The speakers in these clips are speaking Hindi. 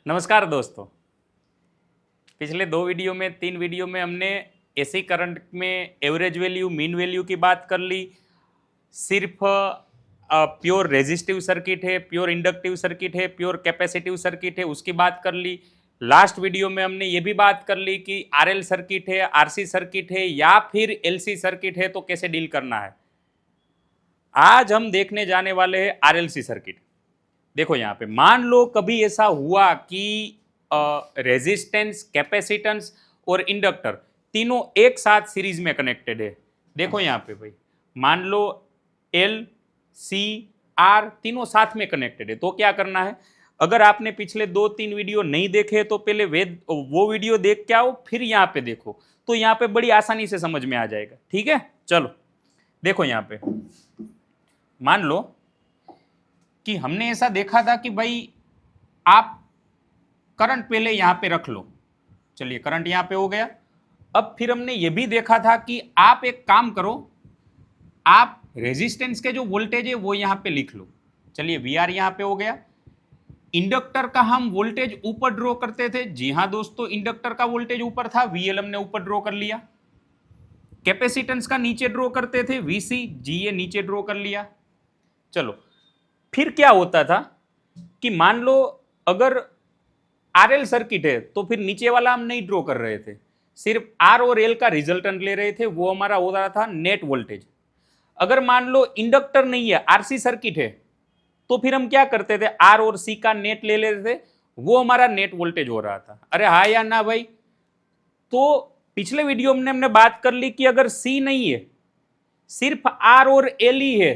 नमस्कार दोस्तों। पिछले 2 वीडियो में 3 वीडियो में हमने एसी करंट में एवरेज वैल्यू मीन वैल्यू की बात कर ली। सिर्फ प्योर रेजिस्टिव सर्किट है, प्योर इंडक्टिव सर्किट है, प्योर कैपेसिटिव सर्किट है, उसकी बात कर ली। लास्ट वीडियो में हमने ये भी बात कर ली कि आरएल सर्किट है, आरसी सर्किट है या फिर एलसी सर्किट है तो कैसे डील करना है। आज हम देखने जाने वाले हैं आरएलसी सर्किट। देखो यहाँ पे मान लो कभी ऐसा हुआ कि रेजिस्टेंस, कैपेसिटेंस और इंडक्टर तीनों एक साथ सीरीज में कनेक्टेड है। देखो यहाँ पे भाई मान लो एल सी आर तीनों साथ में कनेक्टेड है, तो क्या करना है। अगर आपने पिछले 2-3 वीडियो नहीं देखे तो पहले वो वीडियो देख के आओ, फिर यहाँ पे देखो तो यहाँ पे बड़ी आसानी से समझ में आ जाएगा। ठीक है, चलो देखो यहाँ पे मान लो कि हमने ऐसा देखा था कि भाई आप करंट पहले यहां पे रख लो। चलिए करंट यहां पे हो गया। अब फिर हमने ये भी देखा था कि आप एक काम करो, आप रेजिस्टेंस के जो वोल्टेज है वो यहां पे लिख लो। चलिए वी आर यहां पे हो गया। इंडक्टर का हम वोल्टेज ऊपर ड्रॉ करते थे। जी हां दोस्तों, इंडक्टर का वोल्टेज ऊपर था, वीएल हमने ऊपर ड्रॉ कर लिया। कैपेसिटेंस का नीचे ड्रॉ करते थे, वीसी जी ये नीचे ड्रॉ कर लिया। चलो फिर क्या होता था कि मान लो अगर आरएल सर्किट है तो फिर नीचे वाला हम नहीं ड्रॉ कर रहे थे, सिर्फ आर और एल का रिजल्टेंट ले रहे थे, वो हमारा हो रहा था नेट वोल्टेज। अगर मान लो इंडक्टर नहीं है, आरसी सर्किट है, तो फिर हम क्या करते थे, आर और सी का नेट ले लेते थे, वो हमारा नेट वोल्टेज हो रहा था। अरे हाँ या ना भाई। तो पिछले वीडियो में हमने बात कर ली कि अगर सी नहीं है, सिर्फ आर और एल ही है,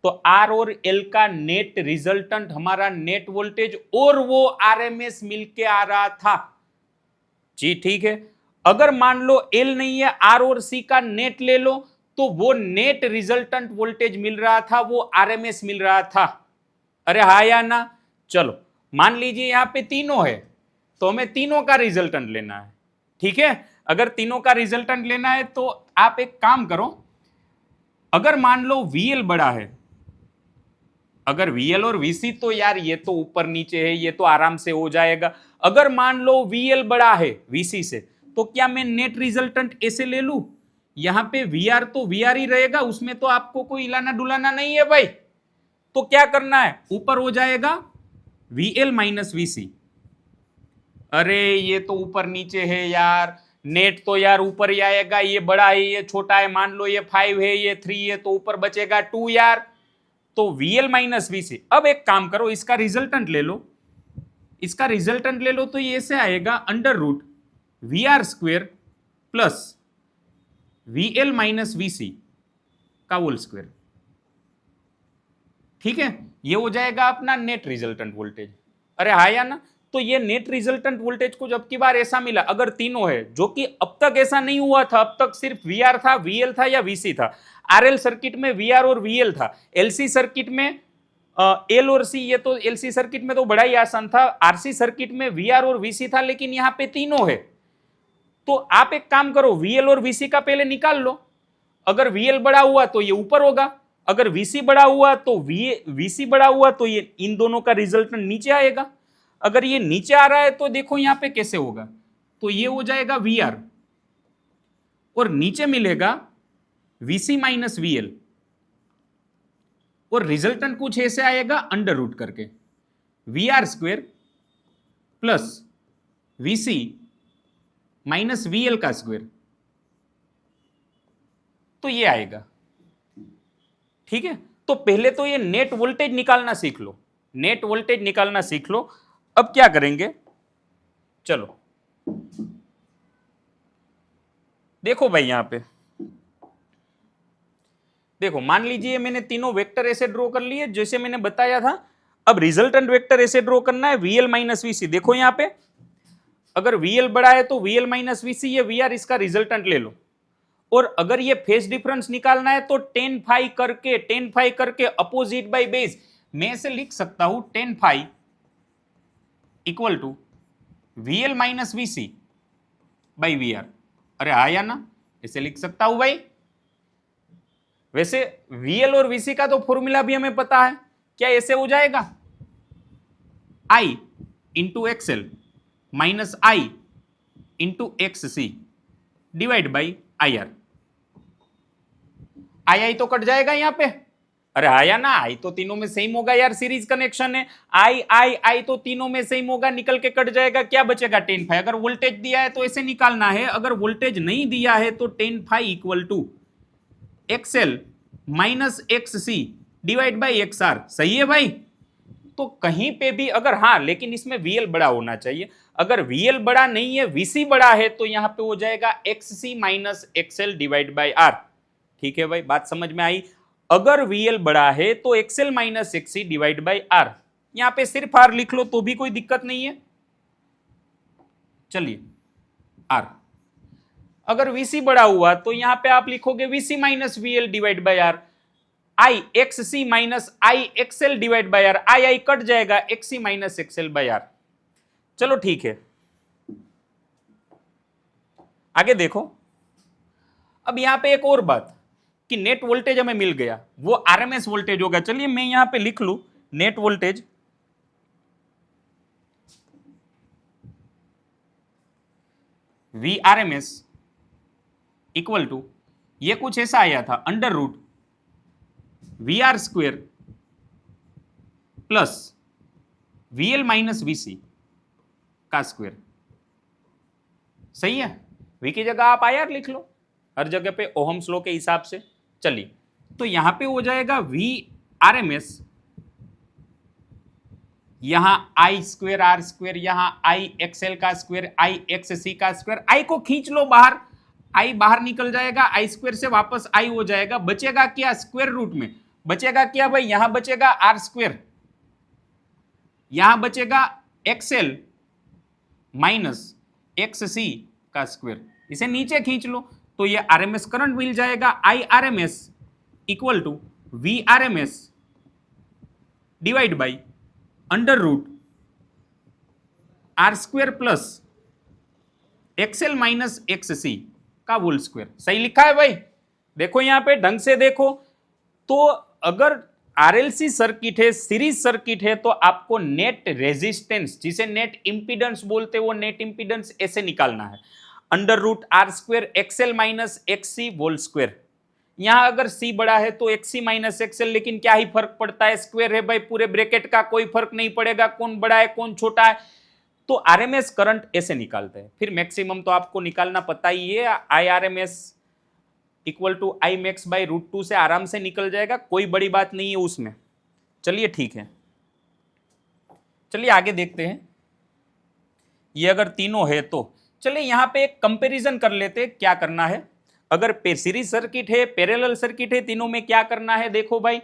तो आर और एल का नेट रिजल्टेंट हमारा नेट वोल्टेज और वो आरएमएस मिलके आ रहा था। जी ठीक है। अगर मान लो एल नहीं है, आर और सी का नेट ले लो, तो वो नेट रिजल्टेंट वोल्टेज मिल रहा था, वो आरएमएस मिल रहा था। अरे हाँ या ना। चलो मान लीजिए यहां पे तीनों है, तो हमें तीनों का रिजल्टेंट लेना है। ठीक है, अगर तीनों का रिजल्टेंट लेना है तो आप एक काम करो, अगर मान लो वीएल बड़ा है, अगर VL और VC तो यार ये तो ऊपर नीचे है, ये तो आराम से हो जाएगा। अगर मान लो VL बड़ा है VC से, तो क्या मैं नेट रिजल्टेंट ऐसे ले लूं, यहां पे VR तो VR ही रहेगा, उसमें तो आपको कोई हिलाना डुलाना नहीं है भाई। तो क्या करना है, ऊपर हो जाएगा VL माइनस VC। अरे ये तो ऊपर नीचे है यार, नेट तो यार ऊपर ही आएगा, ये बड़ा है ये छोटा है, मान लो ये 5 है ये 3 है, तो ऊपर बचेगा 2 यार, तो VL माइनस VC। अब एक काम करो, इसका रिजल्टेंट ले लो, इसका रिजल्टेंट ले लो, तो ये ऐसे आएगा under root VR square plus VL minus VC का होल स्क्वेयर। ठीक है, ये हो जाएगा अपना नेट रिजल्टेंट वोल्टेज। अरे हाँ या ना। तो ये नेट रिजल्टेंट वोल्टेज को जब की बार ऐसा मिला, अगर तीनों है, जो कि अब तक ऐसा नहीं हुआ था, अब तक सिर्फ VR था, VL था या VC था। आरएल सर्किट में VR और VL था, एलसी सर्किट में एल और सी। ये तो एलसी सर्किट में तो बड़ा ही आसान था, आरसी सर्किट में VR और VC था, लेकिन यहां पे तीनों है। तो आप एक काम करो, VL और VC का पहले निकाल लो। अगर VL बड़ा हुआ तो ये ऊपर होगा, अगर VC बड़ा हुआ तो VC बड़ा हुआ तो ये इन दोनों का रिजल्ट नीचे आएगा। अगर ये नीचे आ रहा है तो देखो यहां पे कैसे होगा, तो ये हो जाएगा VR और नीचे मिलेगा VC माइनस VL, और रिजल्टेंट कुछ ऐसे आएगा अंडर रूट करके VR square plus VC minus VL का स्क्वेयर, तो ये आएगा। ठीक है, तो पहले तो ये नेट वोल्टेज निकालना सीख लो, नेट वोल्टेज निकालना सीख लो। अब क्या करेंगे, चलो देखो भाई यहां पे देखो, मान लीजिए मैंने तीनों वेक्टर ऐसे ड्रॉ कर लिए जैसे मैंने बताया था। अब रिजल्टेंट वेक्टर ऐसे ड्रॉ करना है, VL माइनस VC। देखो यहां पे अगर VL बड़ा है तो VL माइनस VC, ये VR इसका रिजल्टेंट ले लो। और अगर ये फेज डिफरेंस निकालना है तो tan phi करके अपोजिट बाय बेस, मैं इसे लिख सकता हूं tan phi equal to VL minus VC by VR। अरे हाँ या ना, इसे लिख सकता हूं भाई। वैसे VL और VC का तो फॉर्मूला भी हमें पता है, क्या ऐसे हो जाएगा, I into XL minus I into X C divide by I R. I I तो कट जाएगा यहां पे, अरे आया ना, आई तो तीनों में सेम होगा यार, सीरीज कनेक्शन है, आई आई आई तो तीनों में सेम होगा, निकल के कट जाएगा, क्या बचेगा tan फाई। अगर वोल्टेज दिया है तो ऐसे निकालना है, अगर वोल्टेज नहीं दिया है तो tan phi equal to XL minus X C divide by X R. सही है भाई। तो कहीं पे भी अगर, हाँ लेकिन इसमें VL बड़ा होना चाहिए, अगर VL बड़ा नहीं है VC बड़ा है तो यहां पे हो जाएगा XC minus XL divide by R. ठीक है भाई, बात समझ में आई। अगर VL बड़ा है तो XL minus XC divide by R, यहां पे सिर्फ आर लिख लो तो भी कोई दिक्कत नहीं है। चलिए आर, अगर VC बड़ा हुआ तो यहां पे आप लिखोगे VC minus VL divide by R, I X C minus I XL divide by R, I I cut जाएगा, X C minus XL by R. चलो ठीक है, आगे देखो। अब यहां पे एक और बात कि नेट वोल्टेज हमें मिल गया, वो आरएमएस वोल्टेज होगा। चलिए मैं यहां पे लिख लू net voltage V RMS equal to, ये कुछ ऐसा आया था, under root V R square plus VL minus VC का स्क्वेयर। सही है, V की जगह आप IR लिख लो, हर जगह पे ओहम्स लॉ के हिसाब से। चलिए तो यहां पे हो जाएगा V RMS, यहां I स्क्वेयर R स्क्वेयर, यहां I XL का स्क्वेयर, I XC का स्क्वेयर, I को खींच लो बाहर, I बाहर निकल जाएगा, I स्क्वेयर से वापस I हो जाएगा, बचेगा क्या स्क्वेयर रूट में, बचेगा क्या भाई, यहां बचेगा R स्क्वेयर, यहां बचेगा XL माइनस XC का स्क्वेयर, इसे नीचे खींच लो तो ये आरएमएस करंट मिल जाएगा, IRMS equal to VRMS divide by under root R square plus XL minus XC का होल स्क्वेयर। सही लिखा है भाई, देखो यहां पे ढंग से देखो। तो अगर RLC सर्किट है, सीरीज सर्किट है, तो आपको नेट रेजिस्टेंस, जिसे नेट इंपीडेंस बोलते हैं, वो नेट इंपीडेंस ऐसे निकालना है, under root R square XL minus XC whole square. यहां अगर C बड़ा है तो XC माइनस XL, लेकिन क्या ही फर्क पड़ता है, स्क्वेयर है भाई, पूरे ब्रैकेट का कोई फर्क नहीं पड़ेगा, कौन बड़ा है कौन छोटा है। तो आरएमएस करंट ऐसे निकालते हैं। फिर मैक्सिमम तो आपको निकालना पता ही है, IRMS equal to I max by root 2 से आराम से निकल जाएगा, कोई बड़ी बात नहीं है उसमें। चलिए ठीक है, चलिए आगे देखते हैं। ये अगर तीनों है तो चलिए यहां पे एक कंपैरिजन कर लेते हैं, क्या करना है। अगर सीरीज सर्किट है, पैरेलल सर्किट है, तीनों में क्या करना है, देखो भाई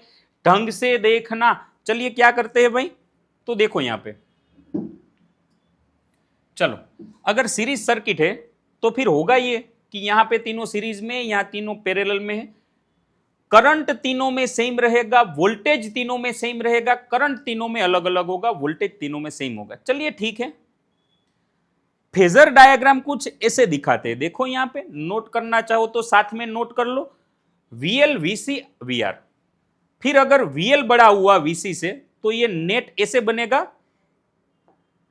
ढंग से देखना। चलिए क्या करते हैं भाई, तो देखो यहां पे, चलो अगर सीरीज सर्किट है तो फिर होगा ये कि यहां पे तीनों सीरीज में, यहां तीनों पैरेलल में है, करंट तीनों में सेम रहेगा, वोल्टेज तीनों में सेम रहेगा, करंट तीनों में अलग अलग होगा, वोल्टेज तीनों में सेम होगा। चलिए ठीक है, फेजर डायग्राम कुछ ऐसे दिखाते हैं, देखो यहां पे नोट करना चाहो तो साथ में नोट कर लो, VL VC VR। फिर अगर VL बड़ा हुआ VC से तो ये नेट ऐसे बनेगा,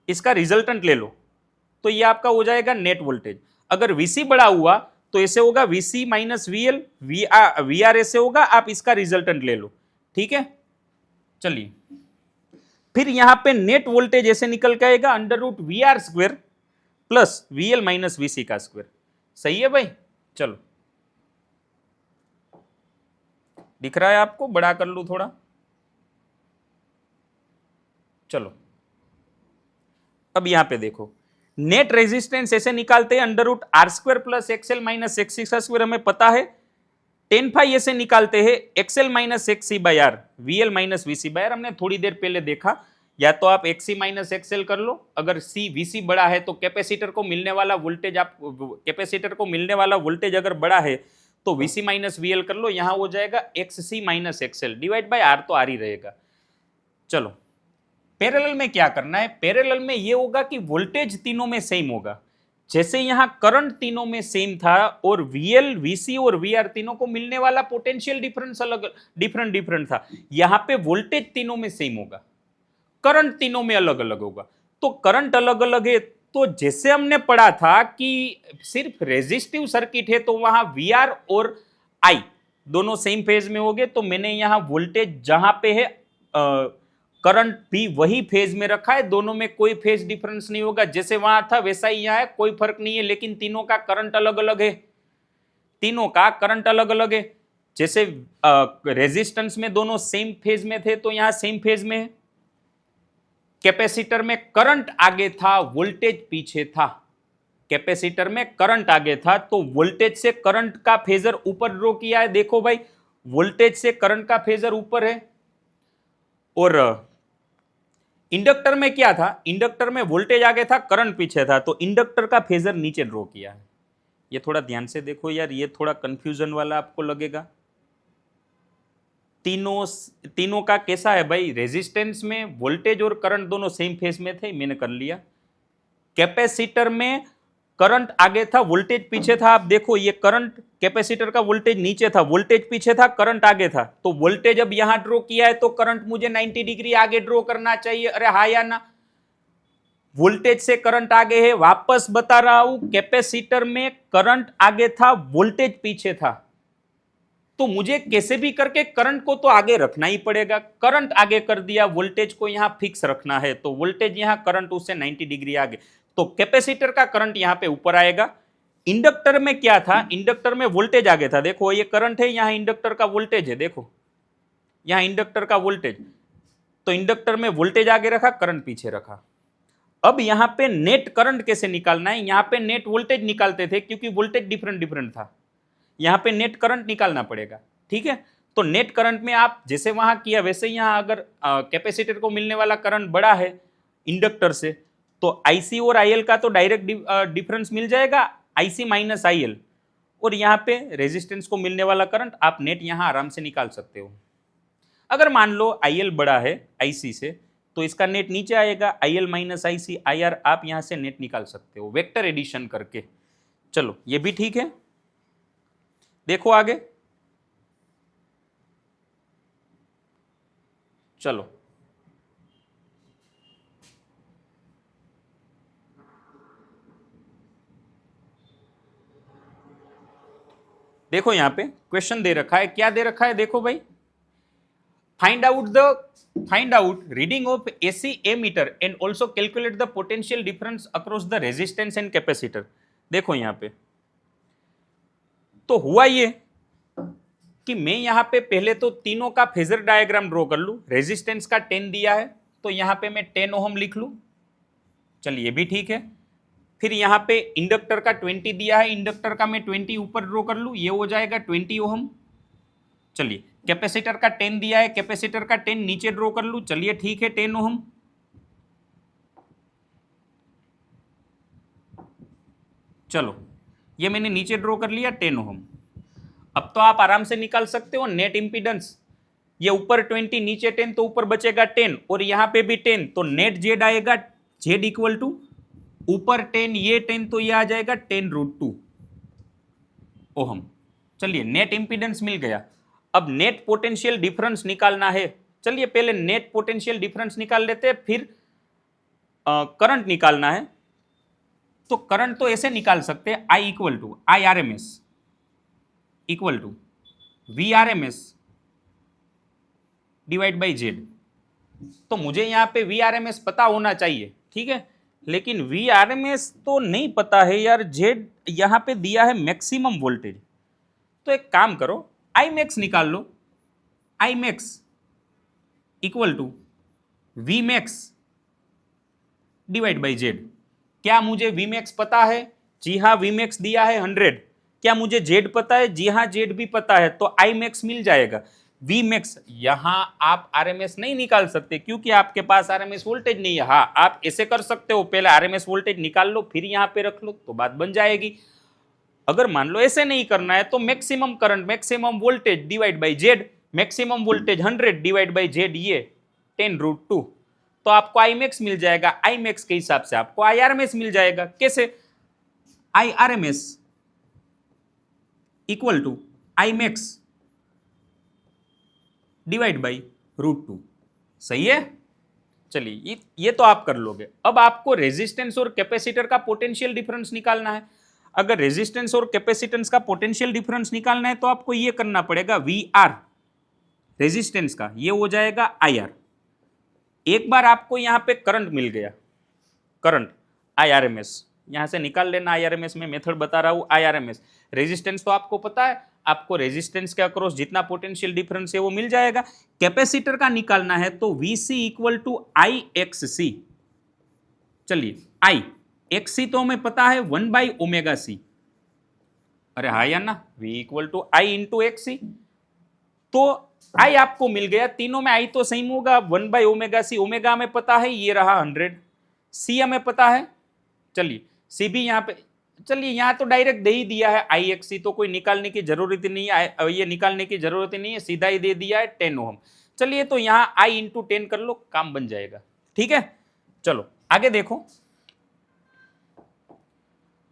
इसका रिजल्टेंट ले लो तो ये आपका हो जाएगा नेट वोल्टेज। अगर VC बड़ा हुआ तो ऐसे होगा VC माइनस VL, VR ऐसे होगा, आप इसका रिजल्टेंट ले लो। ठीक है, चलिए फिर यहां पे नेट वोल्टेज ऐसे निकल के आएगा, under root VR square plus VL minus VC का स्क्वेयर। सही है भाई, चलो दिख रहा है आपको, बड़ा कर लू थोड़ा। चलो अब यहां पे देखो, नेट रेजिस्टेंस ऐसे निकालते हैं, under root R square plus XL minus XC का स्क्वेयर हमें पता है, tan फाई ऐसे निकालते हैं, XL minus XC by R, VL minus VC by R, हमने थोड़ी देर पहले देखा। या तो आप XC माइनस XL कर लो, अगर C VC बड़ा है तो कैपेसिटर को मिलने वाला वोल्टेज, आप कैपेसिटर को मिलने वाला वोल्टेज अगर बड़ा है तो VC माइनस VL कर लो, यहां हो जाएगा XC minus XL divide by R, तो आर ही रहेगा। चलो पैरेलल में क्या करना है, पैरेलल में ये होगा कि वोल्टेज तीनों में सेम होगा, जैसे यहां करंट तीनों में सेम था और VL VC और VR तीनों को मिलने वाला पोटेंशियल डिफरेंस अलग डिफरेंट था, यहां पे वोल्टेज तीनों में सेम होगा, करंट तीनों में अलग अलग होगा। तो करंट अलग अलग है। तो जैसे हमने पढ़ा था कि सिर्फ रेजिस्टिव सर्किट है तो वहां वी आर और आई दोनों सेम फेज में हो गए, तो मैंने यहां वोल्टेज जहां पे है करंट भी वही फेज में रखा है, दोनों में कोई फेज डिफरेंस नहीं होगा, जैसे वहां था वैसा ही यहां है, कोई फर्क नहीं है, लेकिन तीनों का करंट अलग अलग है, तीनों का करंट अलग अलग है। जैसे रेजिस्टेंस में दोनों सेम फेज में थे तो यहां सेम फेज में है। कैपेसिटर में करंट आगे था, वोल्टेज पीछे था। कैपेसिटर में करंट आगे था तो वोल्टेज से करंट का फेजर ऊपर ड्रॉ किया है, देखो भाई वोल्टेज से करंट का फेजर ऊपर है। और इंडक्टर में क्या था, इंडक्टर में वोल्टेज आगे था, करंट पीछे था, तो इंडक्टर का फेजर नीचे ड्रॉ किया है। ये थोड़ा ध्यान से देखो यार, ये थोड़ा कंफ्यूजन वाला आपको लगेगा। तीनों का कैसा है भाई, रेजिस्टेंस में वोल्टेज और करंट दोनों सेम फेज में थे, मैंने कर लिया। कैपेसिटर में करंट आगे था, वोल्टेज पीछे था, आप देखो ये करंट, कैपेसिटर का वोल्टेज नीचे था, वोल्टेज पीछे था, करंट आगे था, तो वोल्टेज अब यहां ड्रॉ किया है तो करंट मुझे 90 डिग्री आगे ड्रॉ करना चाहिए। अरे हाँ या ना, वोल्टेज से करंट आगे है, वापस बता रहा हूं, कैपेसिटर में करंट आगे था, वोल्टेज पीछे था, तो मुझे कैसे भी करके करंट को तो आगे रखना ही पड़ेगा। करंट आगे कर दिया, वोल्टेज को यहां फिक्स रखना है, तो वोल्टेज यहां, करंट उससे 90 डिग्री आगे, तो कैपेसिटर का करंट यहां पे ऊपर आएगा। इंडक्टर में क्या था, इंडक्टर में वोल्टेज आगे था, देखो ये करंट है, यहां इंडक्टर का वोल्टेज है, देखो यहां इंडक्टर का वोल्टेज, तो इंडक्टर में वोल्टेज आगे रखा, करंट पीछे रखा। अब यहां पे नेट करंट कैसे निकालना है, यहां पे नेट वोल्टेज निकालते थे क्योंकि वोल्टेज डिफरेंट डिफरेंट था, यहां पे नेट करंट निकालना पड़ेगा, ठीक है। तो नेट करंट में आप जैसे वहां किया वैसे यहां, अगर कैपेसिटर को मिलने वाला करंट बड़ा है इंडक्टर से, तो आईसी और आईएल का तो डायरेक्ट डिफरेंस मिल जाएगा, आईसी माइनस आईएल, और यहां पे रेजिस्टेंस को मिलने वाला करंट आप नेट यहां आराम से निकाल सकते हो। अगर मान लो आईएल बड़ा है आईसी से, तो इसका नेट नीचे आएगा, आईएल माइनस आईसी, आईआर आप यहां से नेट निकाल सकते हो वेक्टर एडिशन करके। चलो ये भी ठीक है, देखो आगे, चलो देखो यहां पे क्वेश्चन दे रखा है, क्या दे रखा है, देखो भाई, find out reading of AC ammeter and also calculate the potential difference across the resistance and capacitor. देखो यहां पे तो हुआ ये कि मैं यहां पे पहले तो तीनों का फेजर डायग्राम ड्रॉ कर लूं, रेजिस्टेंस का 10 दिया है तो यहां पे मैं 10 ओहम लिख लूं, चलिए भी ठीक है। फिर यहां पे इंडक्टर का 20 दिया है, इंडक्टर का मैं 20 ऊपर ड्रॉ कर लूं, ये हो जाएगा 20 ओहम। चलिए कैपेसिटर का 10 दिया है, कैपेसिटर का 10 नीचे ड्रॉ कर लूं, चलिए ठीक है 10 ओहम। चलो ये मैंने नीचे ड्रॉ कर लिया 10 ओहम। अब तो आप आराम से निकाल सकते हो नेट इंपीडेंस, ये ऊपर 20 नीचे 10 तो ऊपर बचेगा 10 और यहां पे भी 10, तो नेट जेड आएगा, जेड इक्वल टू ऊपर 10 ये 10 तो ये आ जाएगा 10√2 ओहम। चलिए नेट इंपीडेंस मिल गया। अब नेट पोटेंशियल डिफरेंस निकालना है, चलिए पहले नेट पोटेंशियल डिफरेंस निकाल लेते हैं, फिर करंट निकालना है। तो करंट तो ऐसे निकाल सकते हैं, I equal to I R M S equal to V R M S divide by Z. तो मुझे यहां पे वी आर एम एस पता होना चाहिए, ठीक है, लेकिन वी आर एम एस तो नहीं पता है यार, जेड यहां पे दिया है मैक्सिमम वोल्टेज, तो एक काम करो आई मैक्स निकाल लो, I max equal to V max divide by Z. क्या मुझे वी मैक्स पता है, जी हाँ वी मैक्स दिया है 100। क्या मुझे जेड पता है, जी हाँ जेड भी पता है, तो आई मैक्स मिल जाएगा। वी मैक्स यहां आप आरएमएस नहीं निकाल सकते क्योंकि आपके पास आरएमएस वोल्टेज नहीं है। हाँ आप ऐसे कर सकते हो, पहले आरएमएस वोल्टेज निकाल लो फिर यहां पे रख लो तो बात बन जाएगी। अगर मान लो ऐसे नहीं करना है तो maximum current maximum voltage divide by Z, maximum voltage 100 divide by Z, ये 10√2, तो आपको आई मैक्स मिल जाएगा। आई मैक्स के हिसाब से आपको आई आर एम एस मिल जाएगा। कैसे, I R M S equal to I max divide by √2, सही है। चलिए ये तो आप कर लोगे। अब आपको रेजिस्टेंस और कैपेसिटर का पोटेंशियल डिफरेंस निकालना है। अगर रेजिस्टेंस और कैपेसिटेंस का पोटेंशियल डिफरेंस निकालना है तो आपको ये करना पड़ेगा, वी आर रेजिस्टेंस का ये हो जाएगा आई आर। एक बार आपको यहां पे करंट मिल गया, करंट IRMS यहां से निकाल लेना। IRMS में मेथड बता रहा हूं, IRMS। रेजिस्टेंस तो आपको पता है, आपको रेजिस्टेंस के अक्रॉस जितना पोटेंशियल डिफरेंस है वो मिल जाएगा। कैपेसिटर का निकालना है तो VC इक्वल टू IXC। चलिए I XC तो हमें पता है 1/ωc, अरे हाँ या ना, V equal to I into XC। तो I आपको मिल गया, तीनों में I तो सेम होगा, 1/ωc। ओमेगा हमें पता है, ये रहा 100, C हमें पता है। चलिए C भी यहाँ पे, चलिए यहाँ तो डायरेक्ट दे ही दिया है IXC, तो कोई निकालने की जरूरत ही नहीं है, ये निकालने की जरूरत ही नहीं है, सीधा ही दे दिया है 10 ओम। चलिए तो यहाँ I इंटू 10 कर लो, काम बन जाएगा। ठीक है, चलो आगे देखो।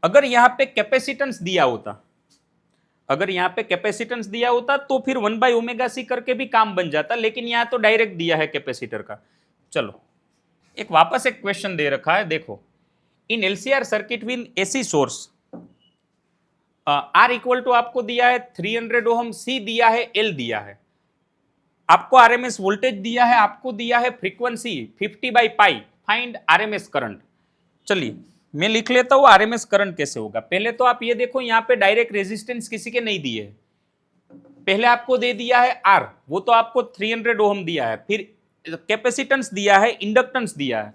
अगर यहाँ पे कैपेसिटेंस दिया होता, अगर यहाँ पे कैपेसिटेंस दिया होता तो फिर 1/ωc करके भी काम बन जाता, लेकिन यहाँ तो डायरेक्ट दिया है कैपेसिटर का। चलो एक वापस एक क्वेश्चन दे रखा है, देखो। In LCR circuit with AC source, R equal to आपको दिया है 300 ओम, C दिया है, L दिया है, आपको RMS वोल्टेज दिया है, आपको दिया है फ्रीक्वेंसी 50/π, फाइंड RMS करंट। चलिए मैं लिख लेता हूं RMS करंट कैसे होगा। पहले तो आप ये देखो, यहाँ पे डायरेक्ट रेजिस्टेंस किसी के नहीं दिए है, पहले आपको दे दिया है R, वो तो आपको 300 ओम दिया है, फिर कैपेसिटेंस दिया है, इंडक्टेंस दिया है,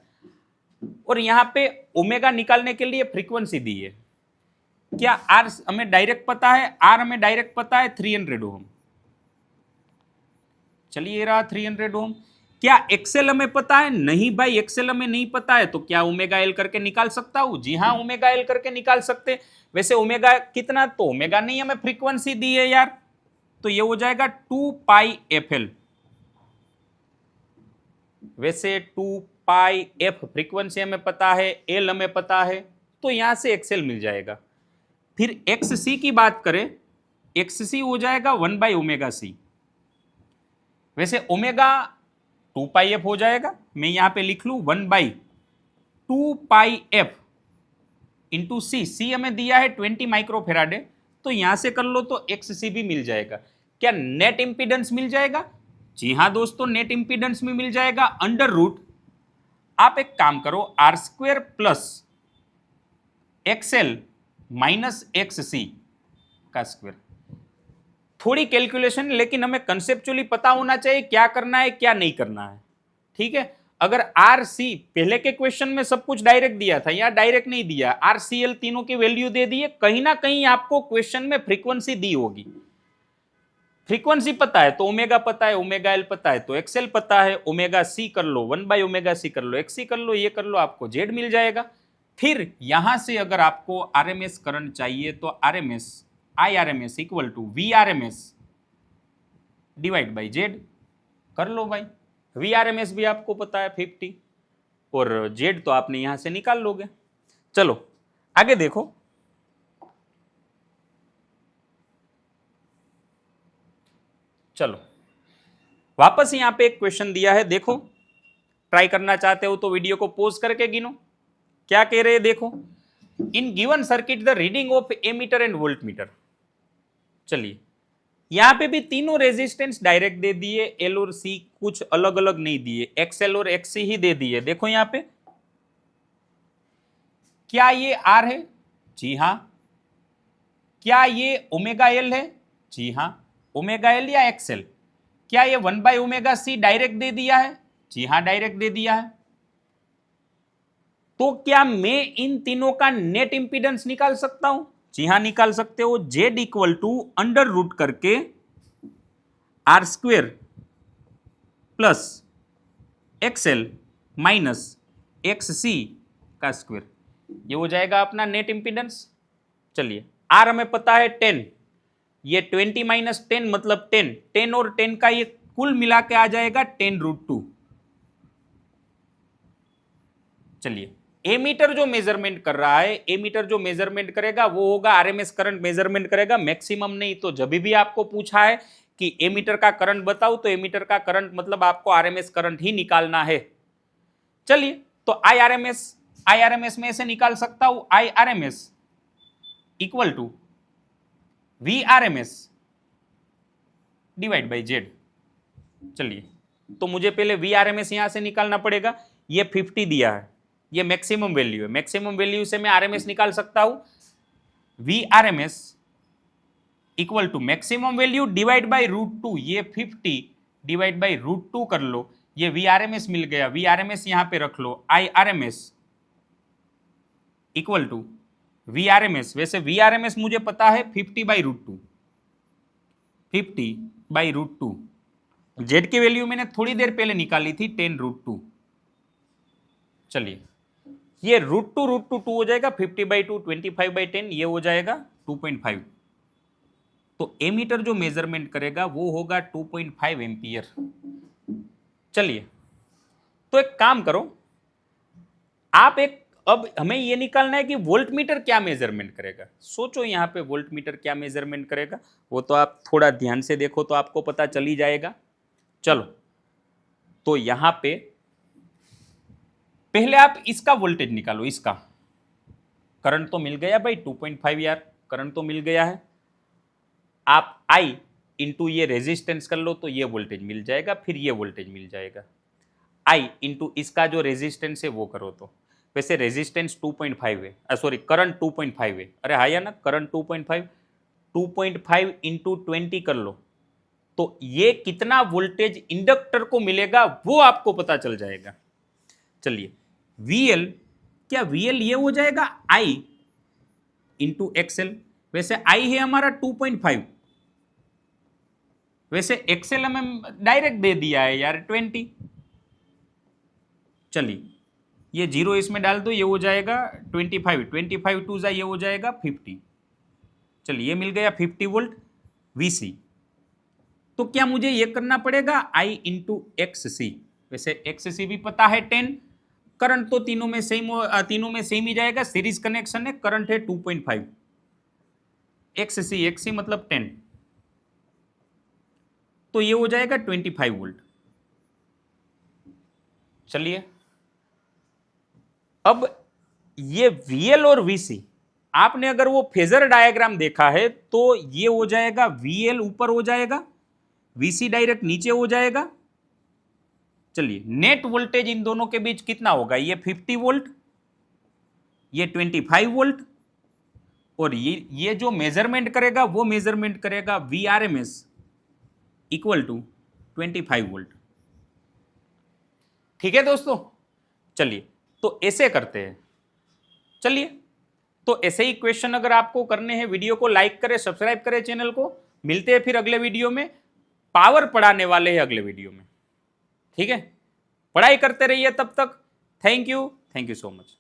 और यहाँ पे ओमेगा निकालने के लिए फ्रीक्वेंसी दी है। क्या R हमें डायरेक्ट पता है? R हमें डायरेक्ट पता है 300 ओम। चलिए ये रहा 300 ओम। क्या XL हमें पता है? नहीं भाई, XL हमें नहीं पता है, तो क्या ओमेगा L करके निकाल सकता हूं? जी हाँ, ओमेगा L करके निकाल सकते। वैसे ओमेगा कितना, तो ओमेगा नहीं, हमें फ्रीक्वेंसी दी है यार, तो ये हो जाएगा 2πfl। वैसे 2πf फ्रीक्वेंसी हमें पता है, L हमें पता है, तो यहां से XL मिल जाएगा। फिर XC की बात करें, XC हो जाएगा 1/ωc। वैसे ओमेगा 2πf हो जाएगा, मैं यहां पे लिख लू 1/2πf इंटू C। C हमें दिया है 20 माइक्रोफेराडे, तो यहां से कर लो तो XC भी मिल जाएगा। क्या नेट इंपीडेंस मिल जाएगा? जी हाँ दोस्तों, नेट इंपीडेंस में मिल जाएगा अंडर रूट, आप एक काम करो, R² plus XL minus XC का स्क्वायर। थोड़ी कैलकुलेशन, लेकिन हमें कंसेप्चुअली पता होना चाहिए क्या करना है क्या नहीं करना है। ठीक है, अगर RC पहले के क्वेश्चन में सब कुछ डायरेक्ट दिया था, यहाँ डायरेक्ट नहीं दिया, RCL तीनों की वैल्यू दे दी है, कहीं ना कहीं आपको क्वेश्चन में फ्रीक्वेंसी दी होगी। फ्रीक्वेंसी पता है तो ओमेगा पता है, ओमेगा L पता है तो XL पता है, ओमेगा C कर लो, 1/ωc कर लो, XC कर लो, ये कर लो, आपको Z मिल जाएगा। फिर यहां से अगर आपको RMS करंट चाहिए तो RMS IRMS equal to VRMS divide by Z कर लो भाई। VRMS भी आपको पता है 50, और Z तो आपने यहां से निकाल लोगे। चलो आगे देखो, चलो वापस यहां पे एक क्वेश्चन दिया है, देखो। ट्राई करना चाहते हो तो वीडियो को पॉज करके गिनो क्या कह रहे हैं, देखो। In given circuit the reading of ammeter and voltmeter. चलिए यहां पे भी तीनों रेजिस्टेंस डायरेक्ट दे दिए, L और C कुछ अलग अलग नहीं दिए, XL और XC ही दे दिए। देखो यहां पे, क्या ये R है? जी हां। क्या ये ओमेगा L है? जी हां। ओमेगा L या XL? क्या ये 1/ωc डायरेक्ट दे दिया है? जी हां, डायरेक्ट दे दिया है। तो क्या मैं इन तीनों का नेट इंपीडेंस निकाल सकता हूं? जी हां, निकाल सकते हो। Z equal to under root करके R² plus XL minus XC का स्क्वायर, ये हो जाएगा अपना नेट इंपीडेंस। चलिए R हमें पता है 10, ये 20 माइनस 10 मतलब 10, 10 और 10 का ये कुल मिला के आ जाएगा 10√2। चलिए एमीटर जो मेजरमेंट कर रहा है, एमीटर जो मेजरमेंट करेगा वो होगा RMS करंट मेजरमेंट करेगा, मैक्सिमम नहीं। तो जब भी आपको पूछा है कि एमीटर का करंट बताओ, तो एमीटर का करंट मतलब आपको RMS करंट ही निकालना है। चलिए, तो IRMS में ऐसे निकाल सकता हूं, IRMS equal to VRMS divide by Z। चलिए, तो मुझे पहले VRMS यहां से निकालना पड़ेगा। ये 50 दिया है, ये मैक्सिमम वैल्यू है, मैक्सिमम वैल्यू से मैं RMS निकाल सकता हूं। VRMS equal to maximum value divide by √2, ये 50 डिवाइड बाई √2 कर लो, ये VRMS मिल गया। VRMS यहां पे रख लो, IRMS इक्वल टू VRMS, वैसे VRMS मुझे पता है 50 बाई √2, 50 बाई √2। Z की वैल्यू मैंने थोड़ी देर पहले निकाली थी 10√2। चलिए, ये √2 2 हो जाएगा, 50 बाई 2 25 बाई 10, ये हो जाएगा 2.5। तो एमीटर जो मेजरमेंट करेगा वो होगा 2.5 एम्पियर। चलिए, तो एक काम करो आप, अब हमें ये निकालना है कि वोल्ट मीटर क्या मेजरमेंट करेगा। सोचो यहां पे वोल्ट मीटर क्या मेजरमेंट करेगा, वो तो आप थोड़ा ध्यान से देखो तो आपको पता चल ही जाएगा। चलो, तो यहां पे पहले आप इसका वोल्टेज निकालो, इसका करंट तो मिल गया भाई 2.5 यार, करंट तो मिल गया है। आप I इंटू ये रेजिस्टेंस कर लो तो ये वोल्टेज मिल जाएगा, फिर ये वोल्टेज मिल जाएगा। I इंटू इसका जो रेजिस्टेंस है वो करो तो, वैसे रेजिस्टेंस 2.5 है, सॉरी करंट 2.5 है, अरे हाँ या ना, करंट 2.5 इंटू 20 कर लो तो ये कितना वोल्टेज इंडक्टर को मिलेगा वो आपको पता चल जाएगा। चलिए, VL, क्या VL ये हो जाएगा I इंटू XL, वैसे I है हमारा 2.5, वैसे XL हमें डायरेक्ट दे दिया है यार 20। चलिए, ये 0 इसमें डाल दो, ये हो जाएगा 25 टू जा ये हो जाएगा 50। चलिए, ये मिल गया 50 वोल्ट VC। तो क्या मुझे ये करना पड़ेगा I इंटू XC, वैसे XC भी पता है 10, करंट तो तीनों में सेम ही जाएगा, सीरीज कनेक्शन है, करंट है 2.5, XC मतलब 10, तो ये हो जाएगा 25 वोल्ट। चलिए, अब ये VL और VC, आपने अगर वो फेजर डायग्राम देखा है तो ये हो जाएगा VL ऊपर हो जाएगा, VC डायरेक्ट नीचे हो जाएगा। चलिए, नेट वोल्टेज इन दोनों के बीच कितना होगा, ये 50 वोल्ट, ये 25 वोल्ट, और ये जो मेजरमेंट करेगा वो मेजरमेंट करेगा VRMS इक्वल टू 25 वोल्ट। ठीक है दोस्तों, चलिए तो ऐसे करते हैं। चलिए, तो ऐसे ही क्वेश्चन अगर आपको करने हैं, वीडियो को लाइक करें, सब्सक्राइब करें चैनल को। मिलते हैं फिर अगले वीडियो में, पावर पढ़ाने वाले हैं अगले वीडियो में। ठीक है, पढ़ाई करते रहिए तब तक। Thank you so much.